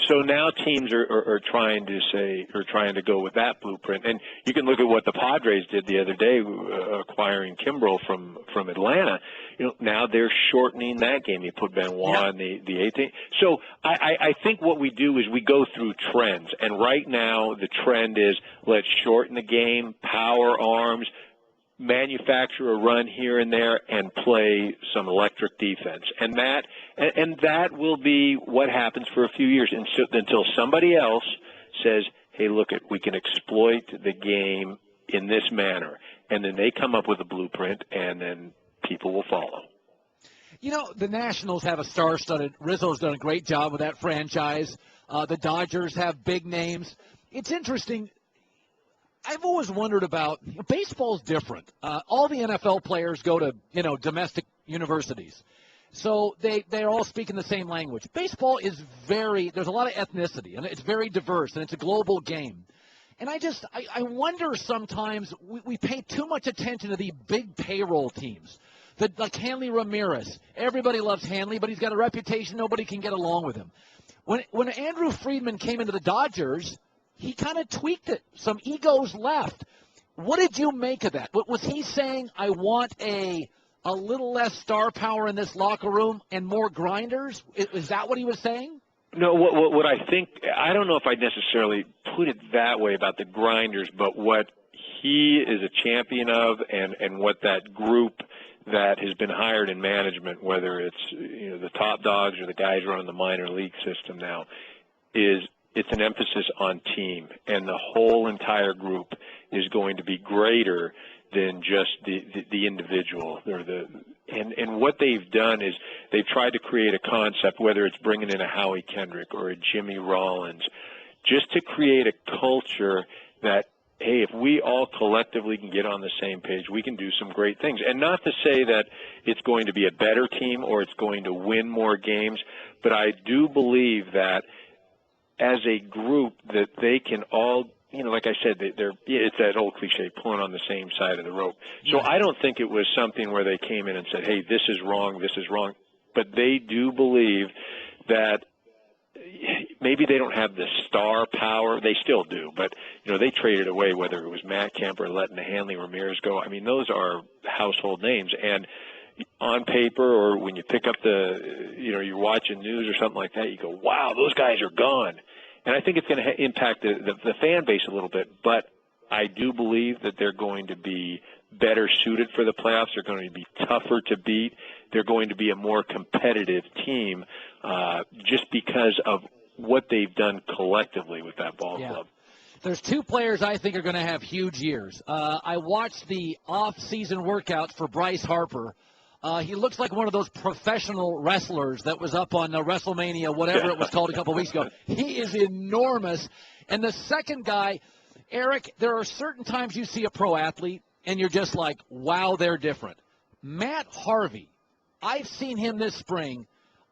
Speaker 15: So now teams are trying to go with that blueprint. And you can look at what the Padres did the other day, acquiring Kimbrel from Atlanta. Now they're shortening that game. You put Benoit in the 18th. So I think what we do is we go through trends. And right now the trend is let's shorten the game, power arms, manufacture a run here and there, and play some electric defense. And that will be what happens for a few years until somebody else says, hey, look, we can exploit the game in this manner. And then they come up with a blueprint, and then people will follow.
Speaker 5: The Nationals have a star-studded. Rizzo's done a great job with that franchise. The Dodgers have big names. It's interesting. I've always wondered about, baseball's different. All the NFL players go to, domestic universities. So they're all speaking the same language. Baseball is there's a lot of ethnicity, and it's very diverse, and it's a global game. And I wonder sometimes we pay too much attention to the big payroll teams. Like Hanley Ramirez. Everybody loves Hanley, but he's got a reputation. Nobody can get along with him. When Andrew Friedman came into the Dodgers, he kind of tweaked it. Some egos left. What did you make of that? Was he saying, I want a little less star power in this locker room and more grinders? Is that what he was saying?
Speaker 15: No, what I think, I don't know if I'd necessarily put it that way about the grinders, but what he is a champion of and what that group that has been hired in management, whether it's the top dogs or the guys running the minor league system now, is it's an emphasis on team, and the whole entire group is going to be greater than just the individual. And what they've done is they've tried to create a concept, whether it's bringing in a Howie Kendrick or a Jimmy Rollins, just to create a culture that, hey, if we all collectively can get on the same page, we can do some great things. And not to say that it's going to be a better team or it's going to win more games, but I do believe that as a group that they can all, like I said, it's that old cliche, pulling on the same side of the rope. So I don't think it was something where they came in and said, hey, this is wrong, this is wrong. But they do believe that maybe they don't have the star power. They still do, but they traded away, whether it was Matt Kemp or letting the Hanley Ramirez go. I mean, those are household names. And on paper, or when you pick up you're watching news or something like that, you go, wow, those guys are gone. And I think it's going to impact the fan base a little bit. But I do believe that they're going to be better suited for the playoffs. They're going to be tougher to beat. They're going to be a more competitive team just because of what they've done collectively with that ball club.
Speaker 5: There's two players I think are going to have huge years. I watched the off-season workouts for Bryce Harper. He looks like one of those professional wrestlers that was up on WrestleMania, whatever it was called a couple of weeks ago. He is enormous. And the second guy, Eric, there are certain times you see a pro athlete, and you're just like, wow, they're different. Matt Harvey, I've seen him this spring.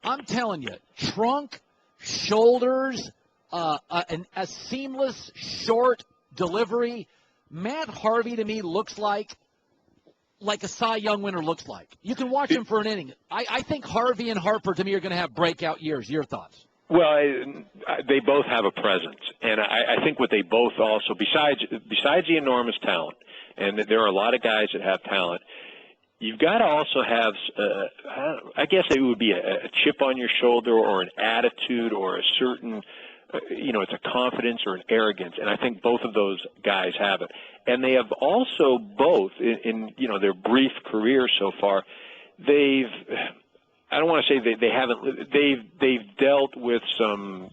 Speaker 5: I'm telling you, trunk, shoulders, a seamless, short delivery. Matt Harvey, to me, looks like a Cy Young winner looks like. You can watch him for an inning. I think Harvey and Harper, to me, are going to have breakout years. Your thoughts?
Speaker 15: Well, they both have a presence. And I think what they both also, besides the enormous talent, and there are a lot of guys that have talent, you've got to also have, I guess it would be a chip on your shoulder or an attitude or a certain, it's a confidence or an arrogance. And I think both of those guys have it. And they have also both, in their brief career so far, I don't want to say they haven't, they've dealt with some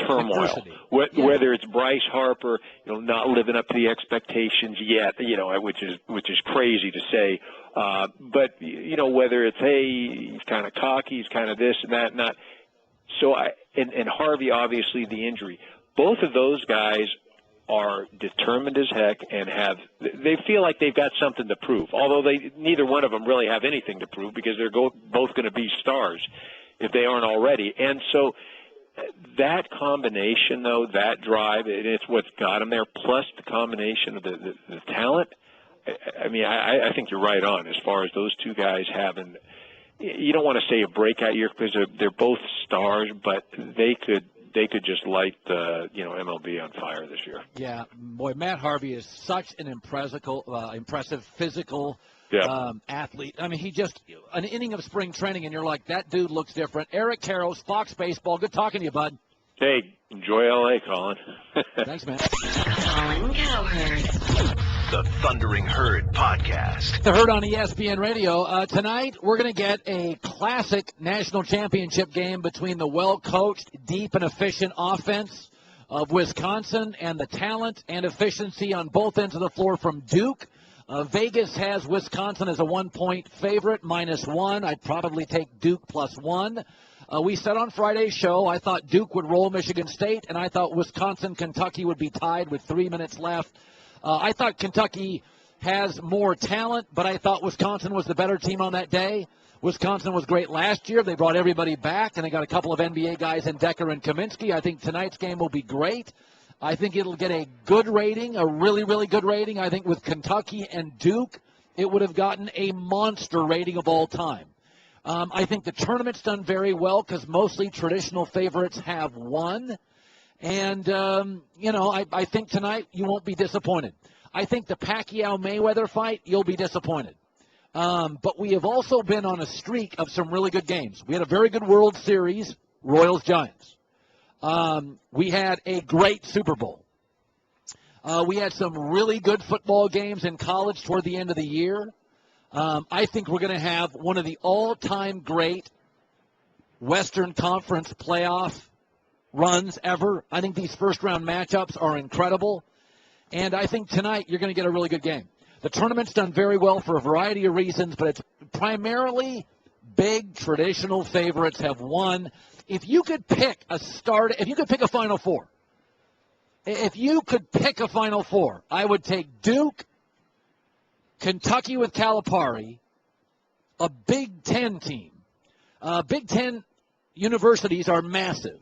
Speaker 15: turmoil, whether it's Bryce Harper, not living up to the expectations yet, which is crazy to say. But whether it's, hey, he's kind of cocky, he's kind of this and that, not. So and Harvey, obviously the injury. Both of those guys are determined as heck and they feel like they've got something to prove. Although neither one of them really have anything to prove because they're both going to be stars if they aren't already. And so that combination, though, that drive, and it's what's got them there, plus the combination of the talent. I mean, I think you're right on as far as those two guys having. You don't want to say a breakout year because they're both stars, but they could just light the MLB on fire this year.
Speaker 5: Yeah, boy, Matt Harvey is such an impressive physical athlete. I mean, he just an inning of spring training, and you're like, that dude looks different. Eric Karros, Fox Baseball. Good talking to you, bud.
Speaker 15: Hey, enjoy LA, Colin.
Speaker 5: Thanks, man.
Speaker 3: Colin Cowherd. The Thundering Herd Podcast.
Speaker 5: The Herd on ESPN Radio. Tonight, we're going to get a classic national championship game between the well-coached, deep, and efficient offense of Wisconsin and the talent and efficiency on both ends of the floor from Duke. Vegas has Wisconsin as a 1-point favorite, -1. I'd probably take Duke +1. We said on Friday's show I thought Duke would roll Michigan State, and I thought Wisconsin-Kentucky would be tied with 3 minutes left. I thought Kentucky has more talent, but I thought Wisconsin was the better team on that day. Wisconsin was great last year. They brought everybody back, and they got a couple of NBA guys in Decker and Kaminsky. I think tonight's game will be great. I think it'll get a good rating, a really, really good rating. I think with Kentucky and Duke, it would have gotten a monster rating of all time. I think the tournament's done very well because mostly traditional favorites have won. And, I think tonight you won't be disappointed. I think the Pacquiao-Mayweather fight, you'll be disappointed. But we have also been on a streak of some really good games. We had a very good World Series, Royals-Giants. We had a great Super Bowl. We had some really good football games in college toward the end of the year. I think we're going to have one of the all-time great Western Conference playoff runs ever. I think these first-round matchups are incredible. And I think tonight you're going to get a really good game. The tournament's done very well for a variety of reasons, but it's primarily big traditional favorites have won. If you could pick a Final Four, I would take Duke, Kentucky with Calipari, a Big Ten team. Big Ten universities are massive.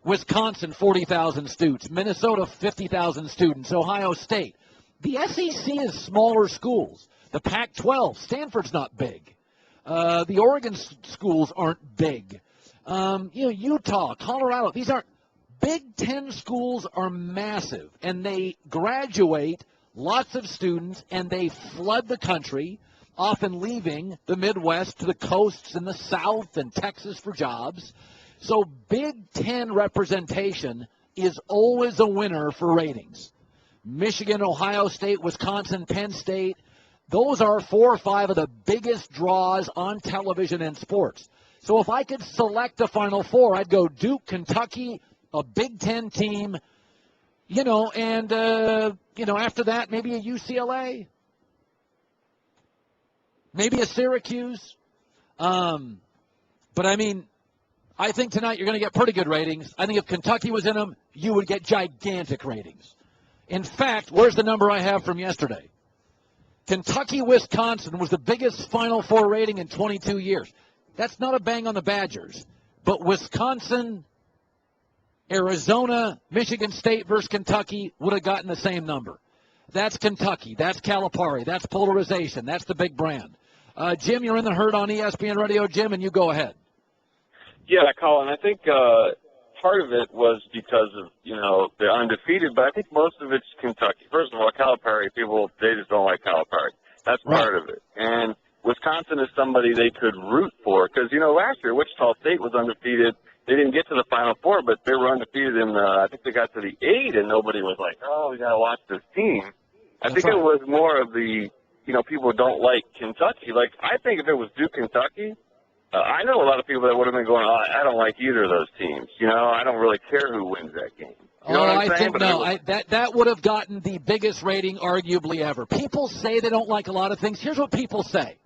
Speaker 5: Wisconsin, 40,000 students. Minnesota, 50,000 students. Ohio State. The SEC is smaller schools. The Pac-12, Stanford's not big. The Oregon schools aren't big. Utah, Colorado, these aren't. Big Ten schools are massive, and they graduate lots of students, and they flood the country, often leaving the Midwest to the coasts in the South and Texas for jobs. So Big Ten representation is always a winner for ratings. Michigan, Ohio State, Wisconsin, Penn State, those are 4 or 5 of the biggest draws on television and sports. So if I could select the Final Four, I'd go Duke, Kentucky, a Big Ten team, and, after that, maybe a UCLA, maybe a Syracuse. But, I think tonight you're going to get pretty good ratings. I think if Kentucky was in them, you would get gigantic ratings. In fact, where's the number I have from yesterday? Kentucky-Wisconsin was the biggest Final Four rating in 22 years. That's not a bang on the Badgers. But Wisconsin, Arizona, Michigan State versus Kentucky would have gotten the same number. That's Kentucky. That's Calipari. That's polarization. That's the big brand. Jim, you're in the herd on ESPN Radio. Jim, and you go ahead.
Speaker 16: Yeah, Colin, I think part of it was because of, they're undefeated, but I think most of it's Kentucky. First of all, Calipari, they just don't like Calipari. That's part of it. And Wisconsin is somebody they could root for because, last year Wichita State was undefeated. They didn't get to the Final Four, but they were undefeated in I think they got to the 8, and nobody was like, oh, we got to watch this team. I think it was more of the, people don't like Kentucky. Like, I think if it was Duke, Kentucky, I know a lot of people that would have been going, oh, I don't like either of those teams. I don't really care who wins that game. You know what I'm saying?
Speaker 5: That would have gotten the biggest rating arguably ever. People say they don't like a lot of things. Here's what people say.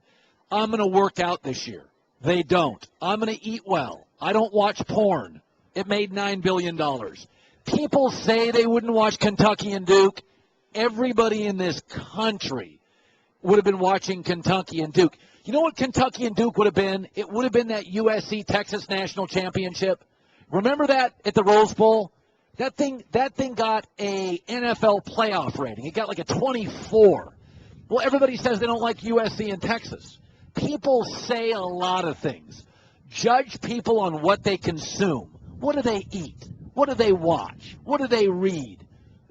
Speaker 5: I'm going to work out this year. They don't. I'm going to eat well. I don't watch porn. It made $9 billion. People say they wouldn't watch Kentucky and Duke. Everybody in this country would have been watching Kentucky and Duke. You know what Kentucky and Duke would have been? It would have been that USC-Texas National Championship. Remember that at the Rose Bowl? That thing got a NFL playoff rating. It got like a 24. Well, everybody says they don't like USC and Texas. People say a lot of things. Judge people on what they consume. What do they eat? What do they watch? What do they read?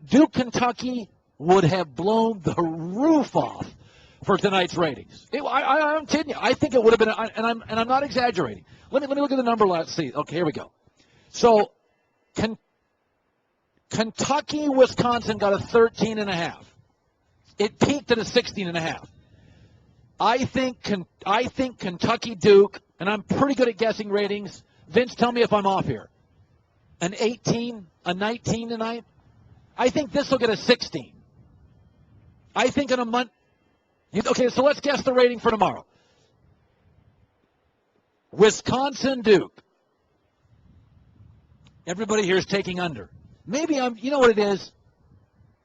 Speaker 5: Duke, Kentucky would have blown the roof off for tonight's ratings. I'm kidding you. I think it would have been, and I'm not exaggerating. Let me look at the number. Let's see. Okay, here we go. So, Kentucky, Wisconsin got a 13.5. It peaked at a 16.5. I think Kentucky, Duke, and I'm pretty good at guessing ratings. Vince, tell me if I'm off here. An 18, a 19 tonight. I think this will get a 16. I think in a month. Okay, so let's guess the rating for tomorrow. Wisconsin, Duke. Everybody here is taking under. Maybe you know what it is?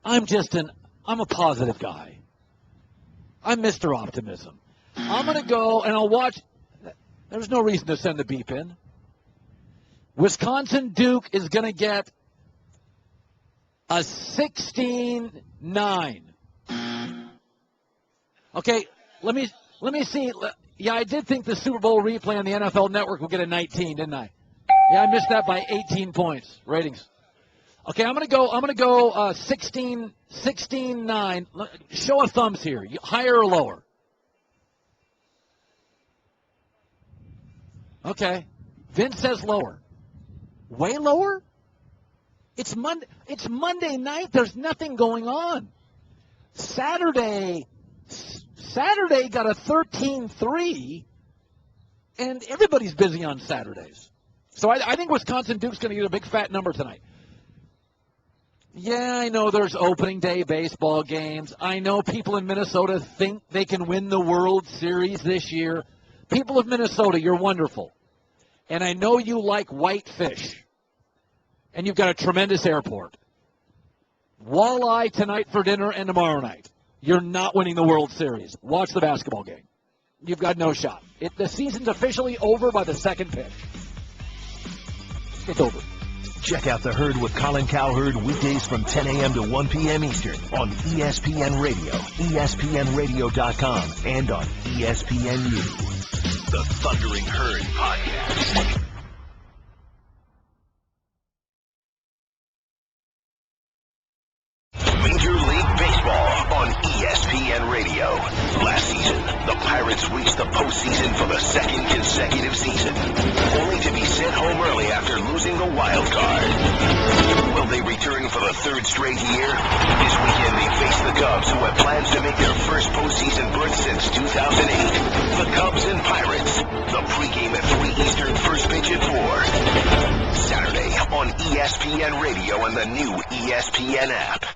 Speaker 5: I'm a positive guy. I'm Mr. Optimism. I'm going to go and I'll watch. There's no reason to send the beep in. Wisconsin, Duke is going to get a 16-9. Okay, let me see. Yeah, I did think the Super Bowl replay on the NFL Network would get a 19, didn't I? Yeah, I missed that by 18 points. Ratings. Okay, I'm gonna go 16-9. Show of thumbs here. Higher or lower? Okay. Vince says lower. Way lower? It's Monday night. There's nothing going on. Saturday got a 13-3, and everybody's busy on Saturdays. So I think Wisconsin Duke's going to get a big fat number tonight. Yeah, I know there's opening day baseball games. I know people in Minnesota think they can win the World Series this year. People of Minnesota, you're wonderful. And I know you like white fish. And you've got a tremendous airport. Walleye tonight for dinner and tomorrow night. You're not winning the World Series. Watch the basketball game. You've got no shot. The season's officially over by the second pitch. It's over.
Speaker 3: Check out The Herd with Colin Cowherd weekdays from 10 a.m. to 1 p.m. Eastern on ESPN Radio, ESPNRadio.com, and on ESPNU. The Thundering Herd Podcast. Major League Baseball on ESPN Radio. Last season, the Pirates reached the postseason for the second consecutive season, only to be sent home early after losing the wild card. Will
Speaker 17: straight year? This weekend they face the Cubs, who have plans to make their first postseason berth since 2008. The Cubs and Pirates. The pregame at 3 Eastern, first pitch at 4. Saturday on ESPN Radio and the new ESPN app.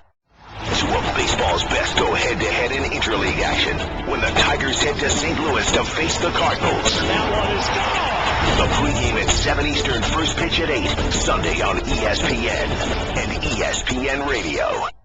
Speaker 17: Two of baseball's best go head-to-head in interleague action when the Tigers head to St. Louis to face the Cardinals.
Speaker 4: That one is gone.
Speaker 17: The pregame at 7 Eastern, first pitch at 8, Sunday on ESPN and ESPN Radio.